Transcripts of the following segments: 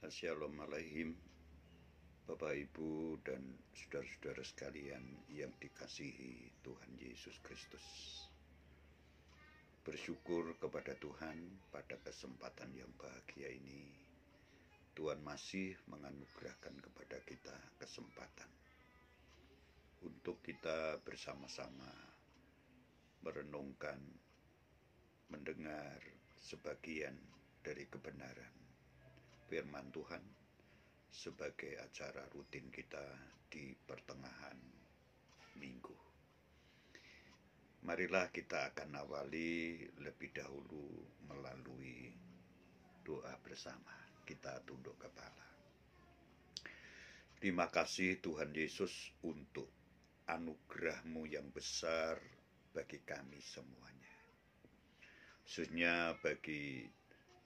Shalom alaihim, Bapak Ibu dan saudara-saudara sekalian yang dikasihi Tuhan Yesus Kristus. Bersyukur kepada Tuhan pada kesempatan yang bahagia ini. Tuhan masih menganugerahkan kepada kita kesempatan untuk kita bersama-sama merenungkan, mendengar sebagian dari kebenaran firman Tuhan sebagai acara rutin kita di pertengahan minggu. Marilah kita akan awali lebih dahulu melalui doa bersama. Kita tunduk kepala. Terima kasih Tuhan Yesus untuk anugerah-Mu yang besar bagi kami semuanya. Khususnya bagi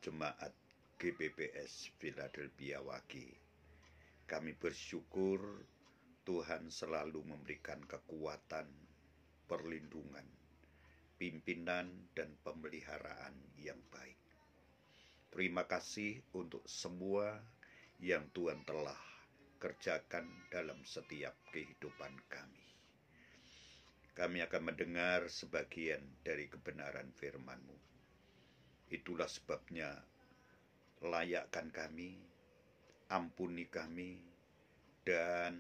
jemaat GBPS Philadelphia Wagi. Kami bersyukur Tuhan selalu memberikan kekuatan, perlindungan, pimpinan, dan pemeliharaan yang baik. Terima kasih untuk semua yang Tuhan telah kerjakan dalam setiap kehidupan kami. Kami akan mendengar sebagian dari kebenaran firman-Mu. Itulah sebabnya layakkan kami, ampuni kami, dan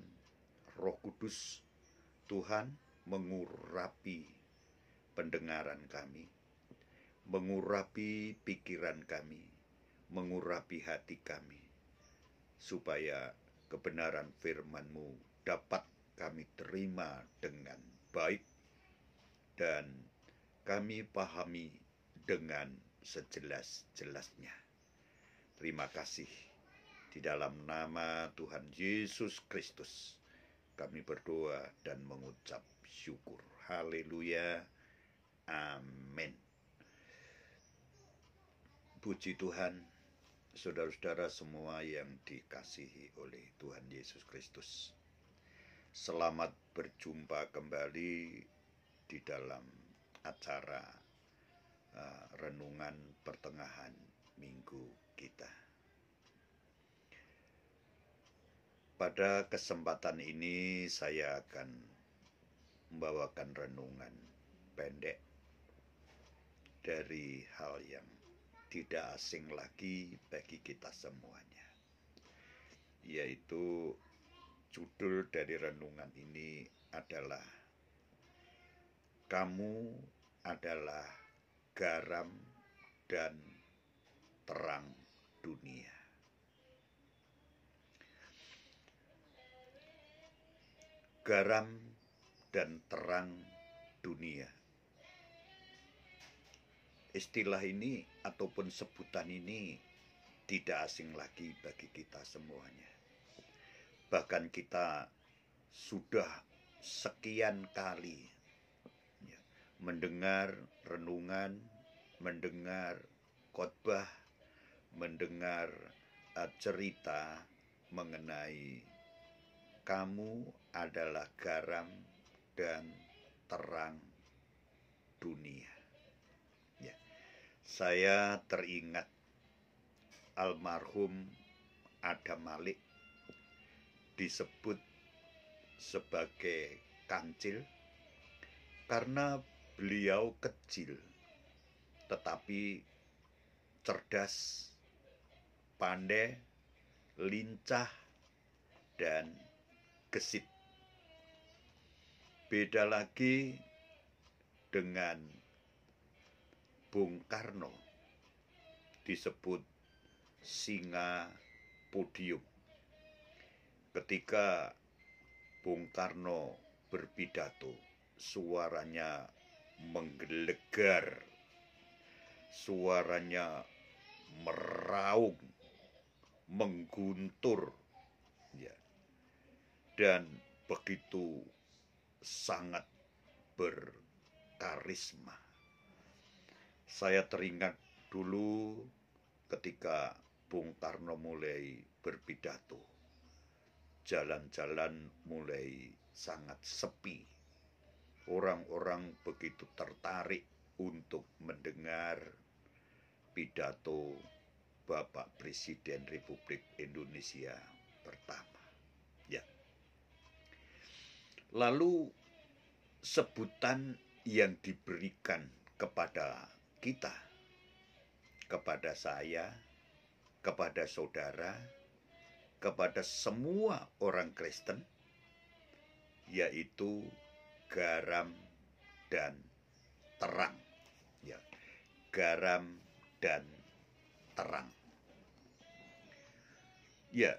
Roh Kudus Tuhan mengurapi pendengaran kami, mengurapi pikiran kami, mengurapi hati kami, supaya kebenaran firman-Mu dapat kami terima dengan baik dan kami pahami dengan sejelas-jelasnya. Terima kasih. Di dalam nama Tuhan Yesus Kristus kami berdoa dan mengucap syukur. Haleluya. Amin. Puji Tuhan, saudara-saudara semua yang dikasihi oleh Tuhan Yesus Kristus. Selamat berjumpa kembali di dalam acara renungan pertengahan minggu kita. Pada kesempatan ini saya akan membawakan renungan pendek dari hal yang tidak asing lagi bagi kita semuanya, yaitu judul dari renungan ini adalah Kamu adalah garam dan terang dunia. Garam dan terang dunia. Istilah ini ataupun sebutan ini tidak asing lagi bagi kita semuanya. Bahkan kita sudah sekian kali mendengar renungan, mendengar khotbah, mendengar cerita mengenai kamu adalah garam dan terang dunia. Ya, saya teringat almarhum Adam Malik disebut sebagai kancil karena beliau kecil tetapi cerdas, pandai, lincah, dan gesit. Beda lagi dengan Bung Karno, disebut singa podium. Ketika Bung Karno berpidato, suaranya menggelegar, suaranya meraung, mengguntur, ya, dan begitu sangat berkarisma. Saya teringat dulu ketika Bung Karno mulai berpidato, jalan-jalan mulai sangat sepi. Orang-orang begitu tertarik untuk mendengar pidato Bapak Presiden Republik Indonesia pertama. Ya. Lalu sebutan yang diberikan kepada kita, kepada saya, kepada saudara, kepada semua orang Kristen, yaitu garam dan terang. Ya, garam dan terang. Ya,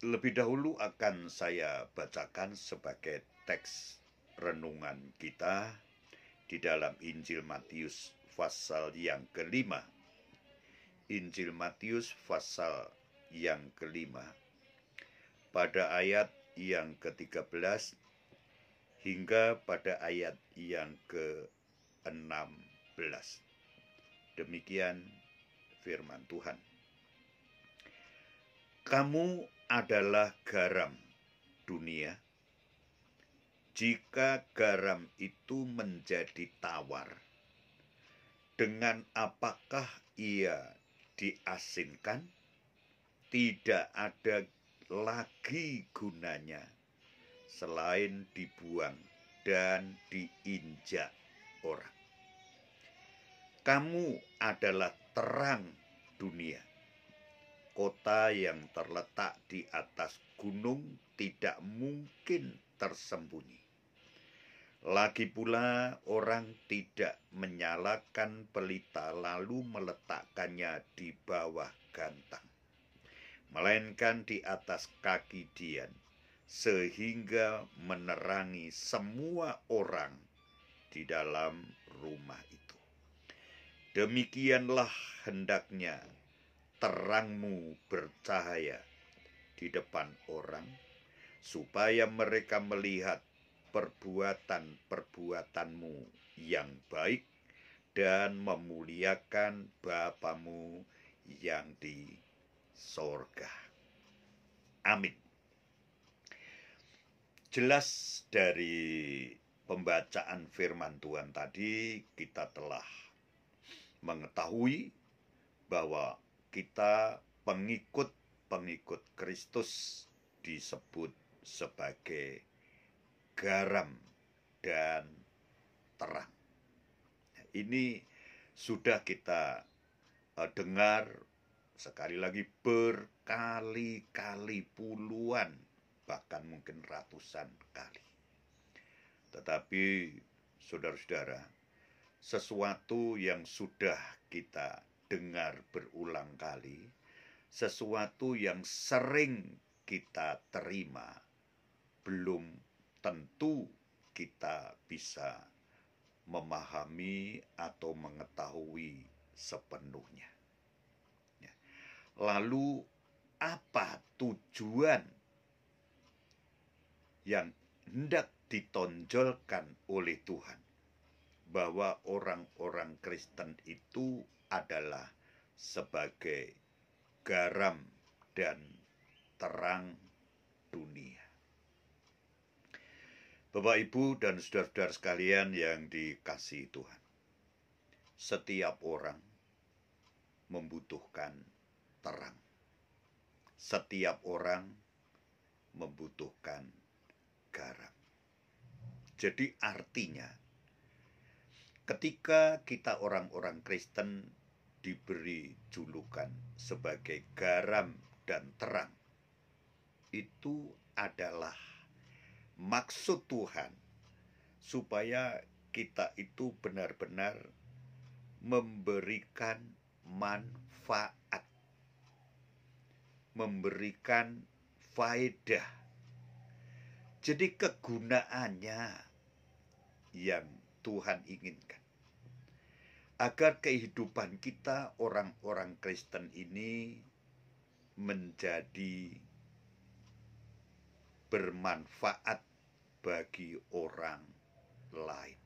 lebih dahulu akan saya bacakan sebagai teks renungan kita di dalam Injil Matius pasal yang kelima. Injil Matius pasal yang kelima pada ayat yang ke-13 hingga pada ayat yang ke-16. Demikian firman Tuhan. Kamu adalah garam dunia. Jika garam itu menjadi tawar, dengan apakah ia diasinkan? Tidak ada lagi gunanya selain dibuang dan diinjak orang. Kamu adalah terang dunia. Kota yang terletak di atas gunung tidak mungkin tersembunyi. Lagi pula orang tidak menyalakan pelita lalu meletakkannya di bawah gantang, melainkan di atas kaki dian, sehingga menerangi semua orang di dalam rumah itu. Demikianlah hendaknya terangmu bercahaya di depan orang, supaya mereka melihat perbuatan-perbuatanmu yang baik dan memuliakan Bapamu yang di sorga. Amin. Jelas dari pembacaan firman Tuhan tadi kita telah mengetahui bahwa kita pengikut Kristus disebut sebagai garam dan terang. Ini sudah kita dengar sekali lagi berkali-kali, puluhan, bahkan mungkin ratusan kali. Tetapi saudara-saudara, sesuatu yang sudah kita dengar berulang kali, sesuatu yang sering kita terima, belum tentu kita bisa memahami atau mengetahui sepenuhnya. Lalu apa tujuan yang hendak ditonjolkan oleh Tuhan? Bahwa orang-orang Kristen itu adalah sebagai garam dan terang dunia. Bapak, Ibu, dan saudara-saudara sekalian yang dikasihi Tuhan, setiap orang membutuhkan terang. Setiap orang membutuhkan garam. Jadi artinya, ketika kita orang-orang Kristen diberi julukan sebagai garam dan terang, itu adalah maksud Tuhan supaya kita itu benar-benar memberikan manfaat, memberikan faedah. Jadi kegunaannya yang Tuhan inginkan, agar kehidupan kita orang-orang Kristen ini menjadi bermanfaat bagi orang lain.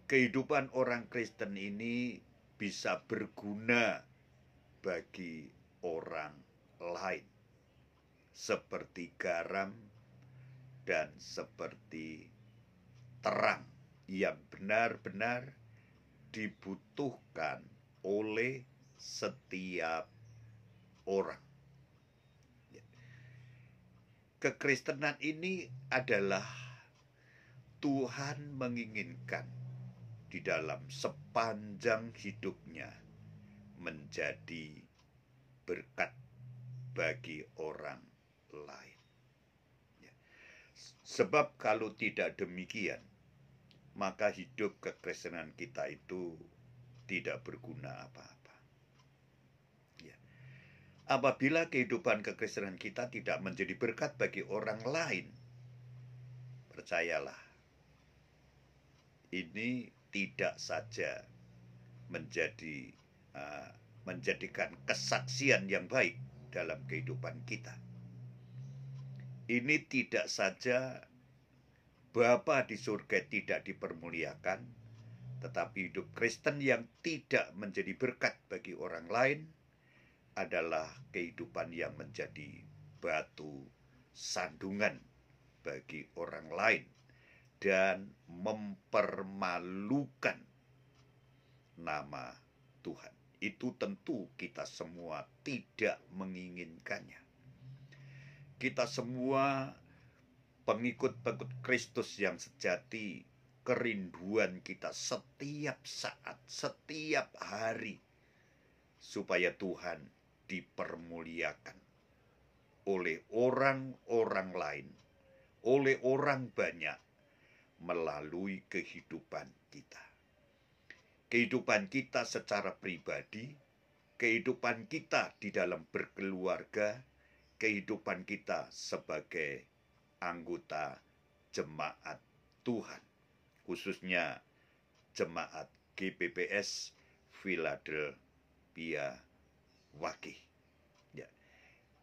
Kehidupan orang Kristen ini bisa berguna bagi orang lain, seperti garam dan seperti terang yang benar-benar dibutuhkan oleh setiap orang. Kekristenan ini adalah Tuhan menginginkan di dalam sepanjang hidupnya menjadi berkat bagi orang lain. Sebab kalau tidak demikian, maka hidup kekristenan kita itu tidak berguna apa-apa. Apabila kehidupan kekristenan kita tidak menjadi berkat bagi orang lain, percayalah, ini tidak saja menjadikan kesaksian yang baik dalam kehidupan kita. Ini tidak saja Bapa di surga tidak dipermuliakan, tetapi hidup Kristen yang tidak menjadi berkat bagi orang lain adalah kehidupan yang menjadi batu sandungan bagi orang lain dan mempermalukan nama Tuhan. Itu tentu kita semua tidak menginginkannya. Kita semua pengikut-pengikut Kristus yang sejati, kerinduan kita setiap saat, setiap hari, supaya Tuhan dipermuliakan oleh orang-orang lain, oleh orang banyak, melalui kehidupan kita. Kehidupan kita secara pribadi, kehidupan kita di dalam berkeluarga, kehidupan kita sebagai anggota jemaat Tuhan, khususnya jemaat GPPS Philadelphia Wakih. Ya.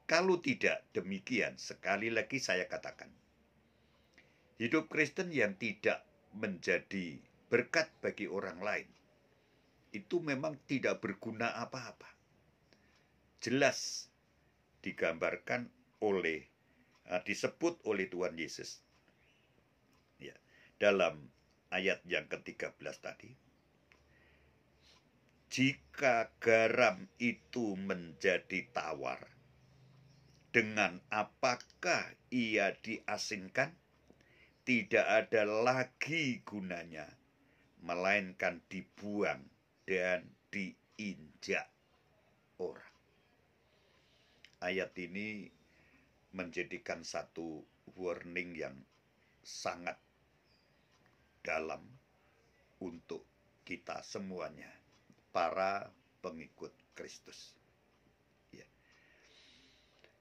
Kalau tidak demikian, sekali lagi saya katakan, hidup Kristen yang tidak menjadi berkat bagi orang lain, itu memang tidak berguna apa-apa. Jelas digambarkan disebut oleh Tuhan Yesus. Ya, dalam ayat yang ke-13 tadi, jika garam itu menjadi tawar, dengan apakah ia diasinkan? Tidak ada lagi gunanya, melainkan dibuang dan diinjak orang. Ayat ini menjadikan satu warning yang sangat dalam untuk kita semuanya, para pengikut Kristus. Ya.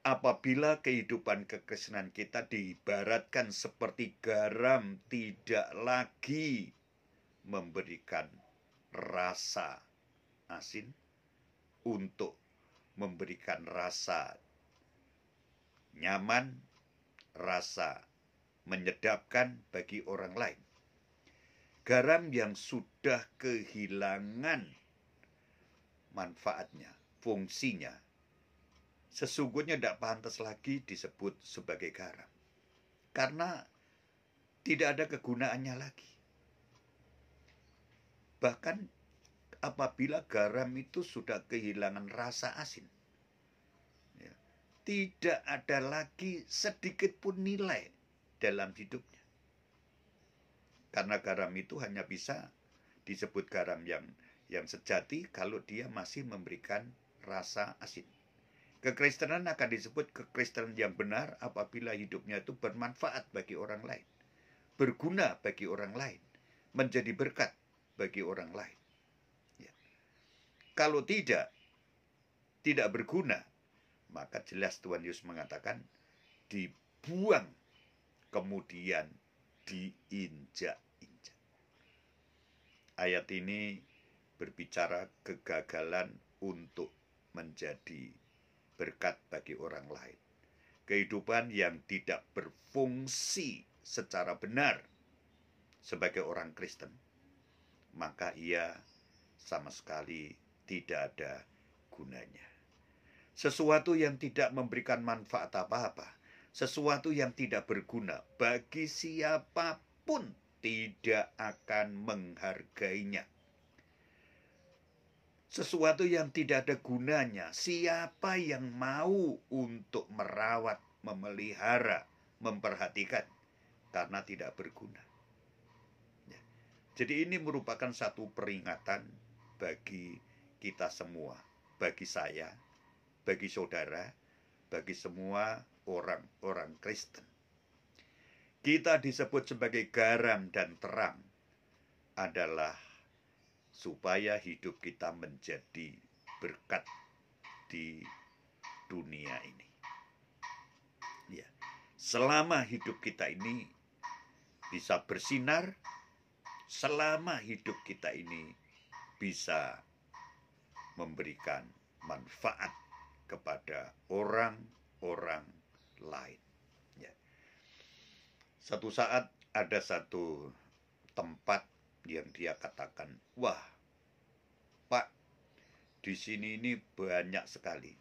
Apabila kehidupan kekristenan kita diibaratkan seperti garam tidak lagi memberikan rasa asin untuk memberikan rasa nyaman, rasa menyedapkan bagi orang lain. Garam yang sudah kehilangan manfaatnya, fungsinya, sesungguhnya tidak pantas lagi disebut sebagai garam. Karena tidak ada kegunaannya lagi. Bahkan apabila garam itu sudah kehilangan rasa asin, tidak ada lagi sedikit pun nilai dalam hidupnya. Karena garam itu hanya bisa disebut garam yang sejati kalau dia masih memberikan rasa asin. Kekristenan akan disebut kekristenan yang benar apabila hidupnya itu bermanfaat bagi orang lain, berguna bagi orang lain, menjadi berkat bagi orang lain. Ya. Kalau tidak berguna, maka jelas Tuhan Yesus mengatakan dibuang, kemudian diinjak-injak. Ayat ini berbicara kegagalan untuk menjadi berkat bagi orang lain. Kehidupan yang tidak berfungsi secara benar sebagai orang Kristen, maka ia sama sekali tidak ada gunanya. Sesuatu yang tidak memberikan manfaat apa-apa, sesuatu yang tidak berguna bagi siapapun, tidak akan menghargainya. sesuatu yang tidak ada gunanya. Siapa yang mau untuk merawat, memelihara, memperhatikan karena tidak berguna? Ya. Jadi ini merupakan satu peringatan bagi kita semua, bagi saya, bagi saudara, bagi semua orang-orang Kristen. Kita disebut sebagai garam dan terang adalah supaya hidup kita menjadi berkat di dunia ini. Ya. Selama hidup kita ini bisa bersinar, selama hidup kita ini bisa memberikan manfaat kepada orang-orang lain. Ya. Satu saat ada satu tempat yang dia katakan, wah, Pak, di sini ini banyak sekali.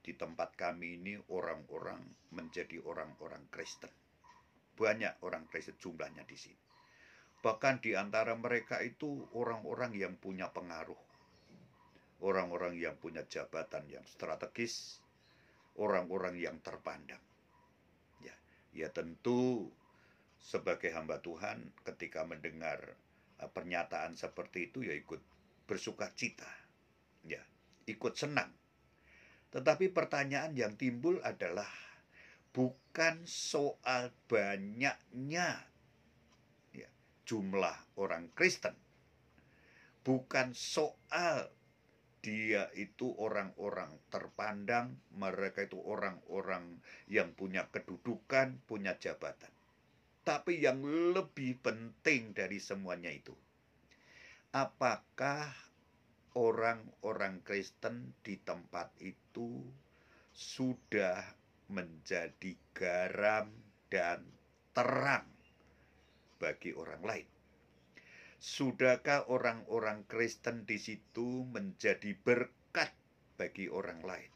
Di tempat kami ini orang-orang menjadi orang-orang Kristen. Banyak orang Kristen jumlahnya di sini. Bahkan di antara mereka itu orang-orang yang punya pengaruh. Orang-orang yang punya jabatan yang strategis. Orang-orang yang terpandang. Ya tentu sebagai hamba Tuhan ketika mendengar pernyataan seperti itu ya ikut bersuka cita. Ya, ikut senang. Tetapi pertanyaan yang timbul adalah bukan soal banyaknya ya, jumlah orang Kristen. Bukan soal dia itu orang-orang terpandang, mereka itu orang-orang yang punya kedudukan, punya jabatan. Tapi yang lebih penting dari semuanya itu, apakah orang-orang Kristen di tempat itu sudah menjadi garam dan terang bagi orang lain? Sudahkah orang-orang Kristen di situ menjadi berkat bagi orang lain?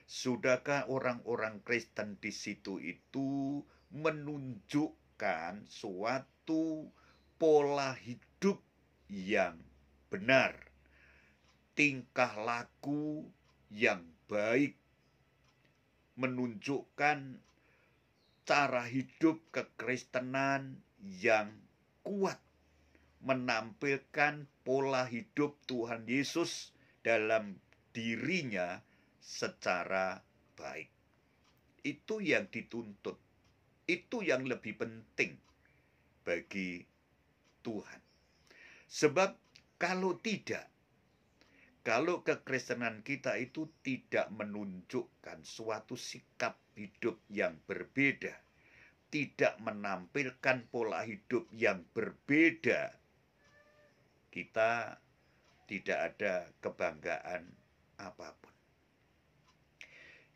Sudahkah orang-orang Kristen di situ itu menunjukkan suatu pola hidup yang benar, tingkah laku yang baik, menunjukkan cara hidup kekristenan yang kuat, menampilkan pola hidup Tuhan Yesus dalam dirinya secara baik. Itu yang dituntut. Itu yang lebih penting bagi Tuhan. Sebab kalau tidak, kalau kekristenan kita itu tidak menunjukkan suatu sikap hidup yang berbeda, tidak menampilkan pola hidup yang berbeda, kita tidak ada kebanggaan apapun.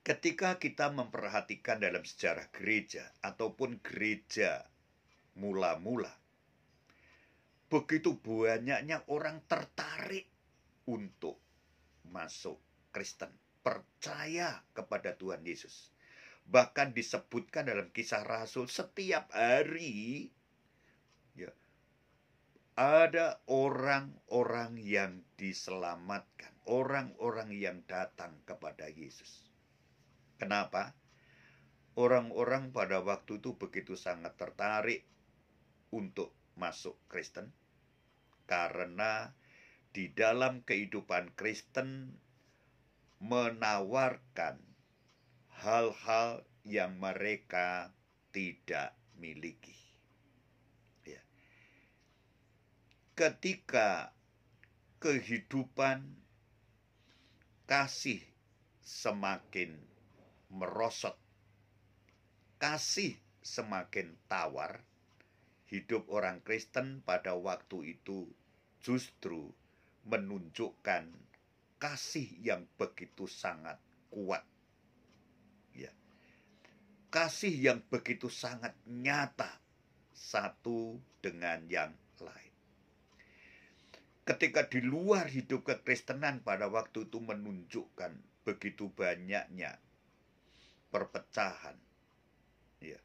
Ketika kita memperhatikan dalam sejarah gereja ataupun gereja mula-mula, begitu banyaknya orang tertarik untuk masuk Kristen, percaya kepada Tuhan Yesus. Bahkan disebutkan dalam Kisah Rasul setiap hari ya, ada orang-orang yang diselamatkan, orang-orang yang datang kepada Yesus. Kenapa? Orang-orang pada waktu itu begitu sangat tertarik untuk masuk Kristen karena di dalam kehidupan Kristen menawarkan hal-hal yang mereka tidak miliki. Ya. Ketika kehidupan kasih semakin merosot, kasih semakin tawar, hidup orang Kristen pada waktu itu justru menunjukkan kasih yang begitu sangat kuat. Ya. Kasih yang begitu sangat nyata satu dengan yang lain. Ketika di luar hidup kekristenan pada waktu itu menunjukkan begitu banyaknya perpecahan. Ya.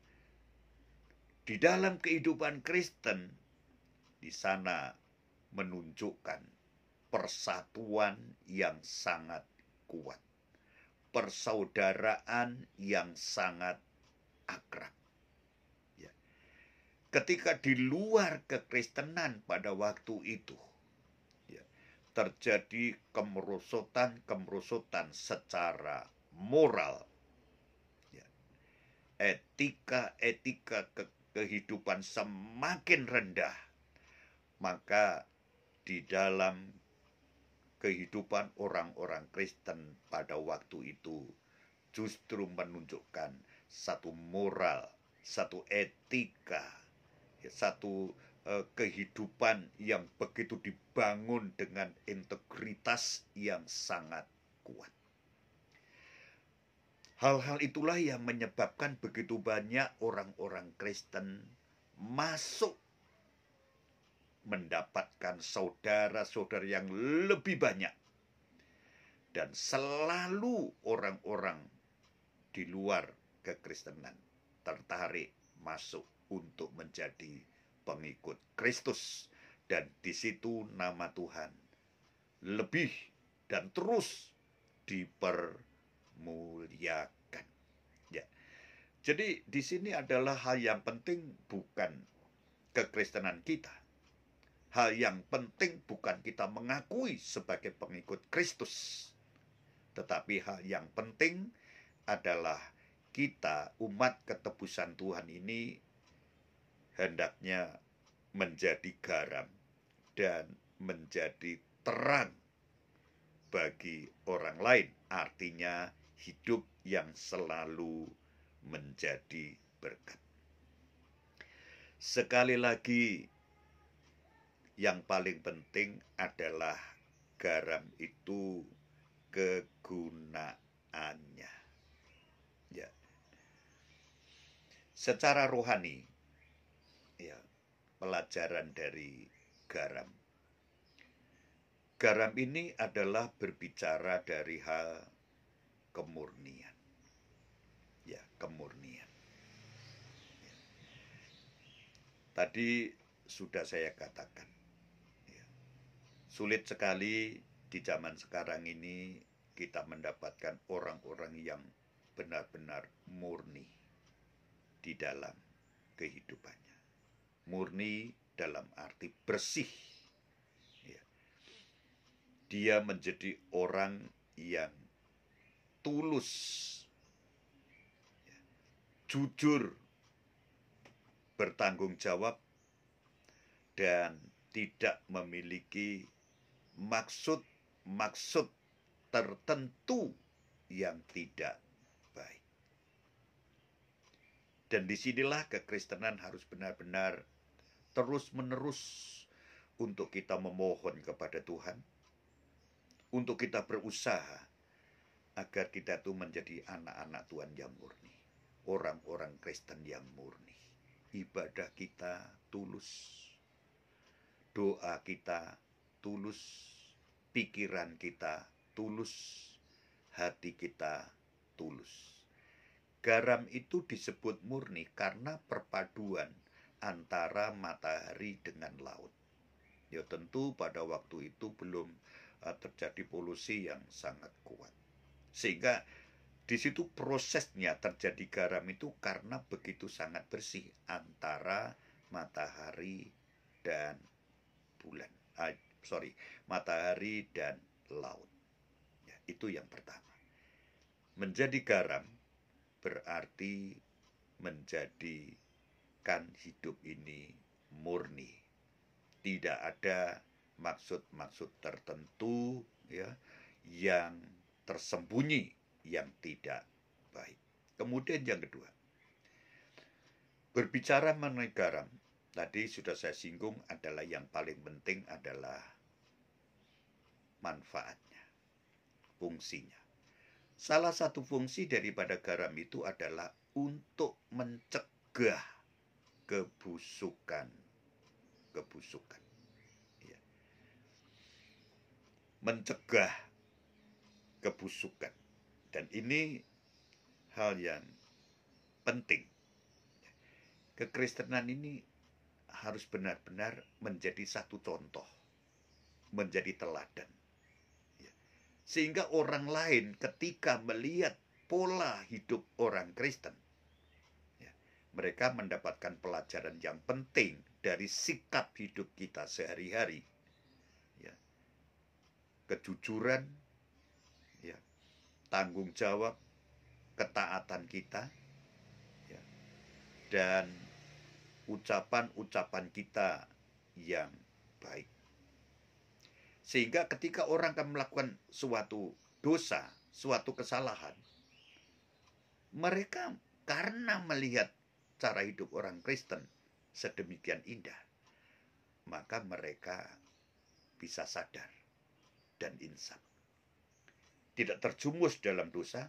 Di dalam kehidupan Kristen, di sana menunjukkan persatuan yang sangat kuat, persaudaraan yang sangat akrab. Ya. Ketika di luar kekristenan pada waktu itu, ya, terjadi kemerosotan secara moral, ya, etika kehidupan semakin rendah, maka di dalam kehidupan orang-orang Kristen pada waktu itu justru menunjukkan satu moral, satu etika, satu kehidupan yang begitu dibangun dengan integritas yang sangat kuat. Hal-hal itulah yang menyebabkan begitu banyak orang-orang Kristen masuk mendapatkan saudara-saudara yang lebih banyak. Dan selalu orang-orang di luar kekristenan tertarik masuk untuk menjadi pengikut Kristus. Dan di situ nama Tuhan lebih dan terus dipermuliakan. Ya. Jadi di sini adalah hal yang penting bukan kekristenan kita. Hal yang penting bukan kita mengakui sebagai pengikut Kristus. Tetapi hal yang penting adalah kita, umat ketebusan Tuhan ini, hendaknya menjadi garam dan menjadi terang bagi orang lain. Artinya hidup yang selalu menjadi berkat. Sekali lagi, yang paling penting adalah garam itu kegunaannya. Ya. Secara rohani, ya, pelajaran dari garam. Garam ini adalah berbicara dari hal kemurnian. Ya, kemurnian. Ya. Tadi sudah saya katakan, sulit sekali di zaman sekarang ini kita mendapatkan orang-orang yang benar-benar murni di dalam kehidupannya. Murni dalam arti bersih. Ya. Dia menjadi orang yang tulus, ya, jujur, bertanggung jawab, dan tidak memiliki maksud tertentu yang tidak baik. Dan disinilah kekristenan harus benar-benar terus-menerus untuk kita memohon kepada Tuhan, untuk kita berusaha agar kita itu menjadi anak-anak Tuhan yang murni, orang-orang Kristen yang murni. Ibadah kita tulus, doa kita tulus, pikiran kita tulus, hati kita tulus. Garam itu disebut murni karena perpaduan antara matahari dengan laut. Ya tentu pada waktu itu belum terjadi polusi yang sangat kuat. Sehingga di situ prosesnya terjadi garam itu karena begitu sangat bersih antara matahari dan bulan. Matahari dan laut. Ya, itu yang pertama. Menjadi garam berarti menjadikan hidup ini murni. Tidak ada maksud-maksud tertentu, ya, yang tersembunyi, yang tidak baik. Kemudian yang kedua, berbicara mengenai garam, tadi sudah saya singgung adalah yang paling penting adalah manfaatnya, fungsinya. Salah satu fungsi daripada garam itu adalah untuk mencegah kebusukan. Ya. Mencegah kebusukan. Dan ini hal yang penting. Kekristenan ini harus benar-benar menjadi satu contoh menjadi teladan. Ya. Sehingga orang lain ketika melihat pola hidup orang Kristen, ya, mereka mendapatkan pelajaran yang penting dari sikap hidup kita sehari-hari. Ya. Kejujuran, ya, tanggung jawab, ketaatan kita, ya, dan ucapan-ucapan kita yang baik. Sehingga ketika orang akan melakukan suatu dosa, suatu kesalahan, mereka karena melihat cara hidup orang Kristen sedemikian indah, maka mereka bisa sadar dan insaf. Tidak terjumus dalam dosa,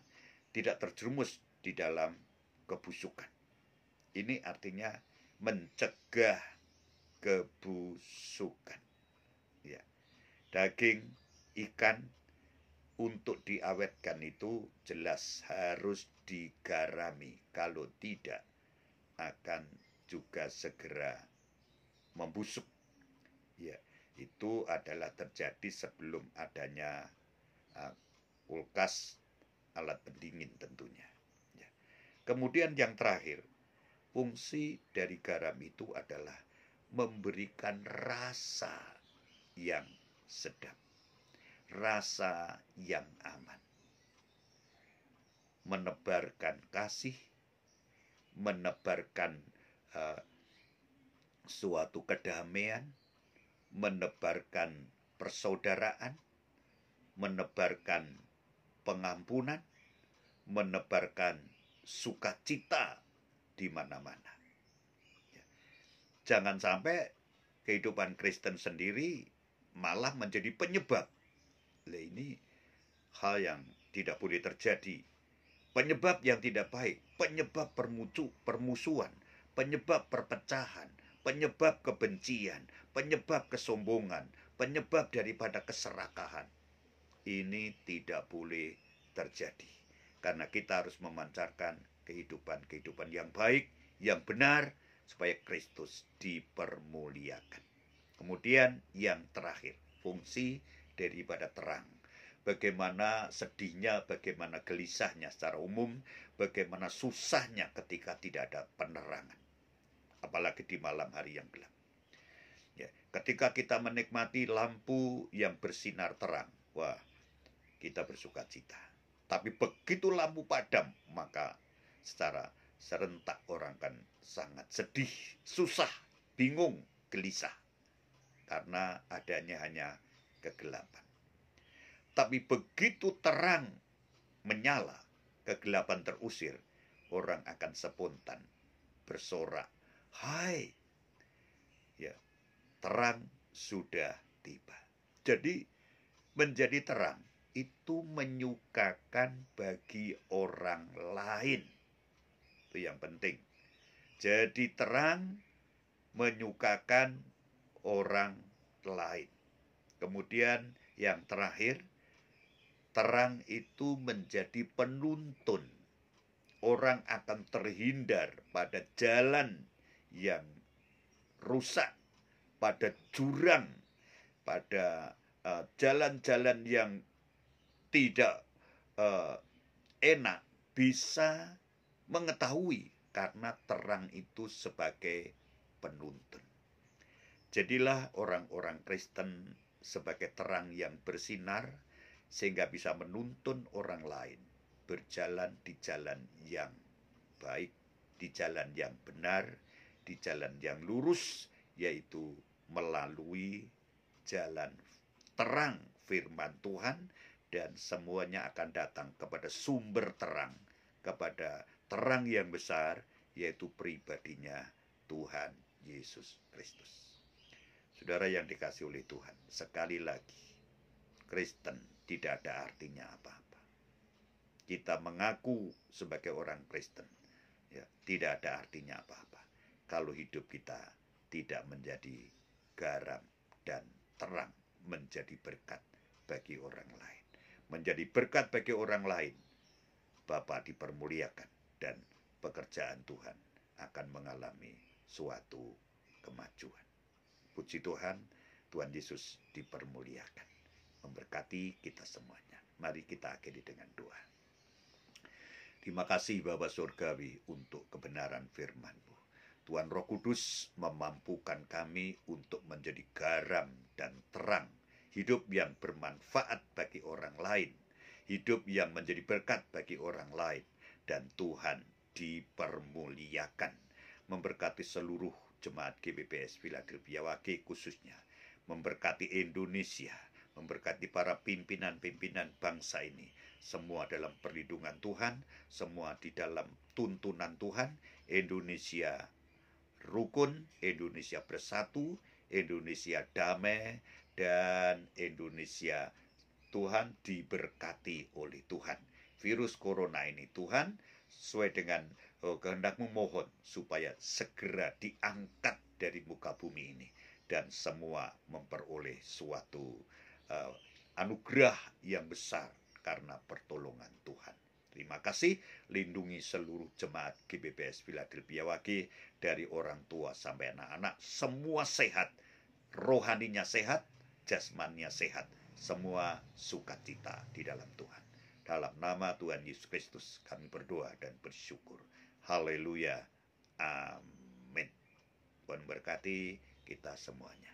tidak terjerumus di dalam kebusukan. Ini artinya mencegah kebusukan. Ya. Daging, ikan untuk diawetkan itu jelas harus digarami. Kalau tidak, akan juga segera membusuk. Ya, itu adalah terjadi sebelum adanya kulkas, alat pendingin tentunya. Ya. Kemudian yang terakhir, fungsi dari garam itu adalah memberikan rasa yang sedap, rasa yang aman, menebarkan kasih, menebarkan suatu kedamaian, menebarkan persaudaraan, menebarkan pengampunan, menebarkan sukacita di mana-mana. Ya. Jangan sampai kehidupan Kristen sendiri malah menjadi penyebab. Nah, ini hal yang tidak boleh terjadi. Penyebab yang tidak baik, penyebab permusuhan, penyebab perpecahan, penyebab kebencian, penyebab kesombongan, penyebab daripada keserakahan. Ini tidak boleh terjadi. Karena kita harus memancarkan kehidupan yang baik, yang benar, supaya Kristus dipermuliakan. Kemudian yang terakhir, fungsi daripada terang. Bagaimana sedihnya, bagaimana gelisahnya secara umum, bagaimana susahnya ketika tidak ada penerangan. Apalagi di malam hari yang gelap. Ya, ketika kita menikmati lampu yang bersinar terang, wah, kita bersuka cita. Tapi begitu lampu padam, maka secara serentak orang kan sangat sedih, susah, bingung, gelisah. Karena adanya hanya kegelapan. Tapi begitu terang menyala, kegelapan terusir, orang akan spontan bersorak, hai, ya, terang sudah tiba. Jadi menjadi terang itu menyukakan bagi orang lain. Itu yang penting. Jadi terang menyukakan orang lain. Kemudian yang terakhir, terang itu menjadi penuntun. Orang akan terhindar pada jalan yang rusak, pada jurang, pada jalan-jalan yang tidak enak, bisa mengetahui karena terang itu sebagai penuntun. Jadilah orang-orang Kristen sebagai terang yang bersinar, sehingga bisa menuntun orang lain berjalan di jalan yang baik, di jalan yang benar, di jalan yang lurus, yaitu melalui jalan terang firman Tuhan, dan semuanya akan datang kepada sumber terang, kepada terang yang besar, yaitu pribadinya Tuhan Yesus Kristus. Saudara yang dikasihi oleh Tuhan, sekali lagi, Kristen tidak ada artinya apa-apa. Kita mengaku sebagai orang Kristen, ya, tidak ada artinya apa-apa kalau hidup kita tidak menjadi garam dan terang, menjadi berkat bagi orang lain. Menjadi berkat bagi orang lain, Bapa dipermuliakan dan pekerjaan Tuhan akan mengalami suatu kemajuan. Puji Tuhan, Tuhan Yesus dipermuliakan. Memberkati kita semuanya. Mari kita akhiri dengan doa. Terima kasih Bapa Surgawi untuk kebenaran firman-Mu. Tuhan Roh Kudus memampukan kami untuk menjadi garam dan terang, hidup yang bermanfaat bagi orang lain, hidup yang menjadi berkat bagi orang lain, dan Tuhan dipermuliakan. Memberkati seluruh jemaat GBPS Philadelphia Wage khususnya, memberkati Indonesia, memberkati para pimpinan-pimpinan bangsa ini, semua dalam perlindungan Tuhan, semua di dalam tuntunan Tuhan. Indonesia rukun, Indonesia bersatu, Indonesia damai, dan Indonesia Tuhan diberkati oleh Tuhan. Virus corona ini Tuhan, sesuai dengan kehendak-Mu mohon supaya segera diangkat dari muka bumi ini, dan semua memperoleh suatu anugerah yang besar karena pertolongan Tuhan. Terima kasih, lindungi seluruh jemaat GBPS Philadelphia Wage, dari orang tua sampai anak-anak, semua sehat, rohaninya sehat, jasmaninya sehat, semua sukacita di dalam Tuhan. Dalam nama Tuhan Yesus Kristus kami berdoa dan bersyukur. Haleluya. Amin. Tuhan berkati kita semuanya.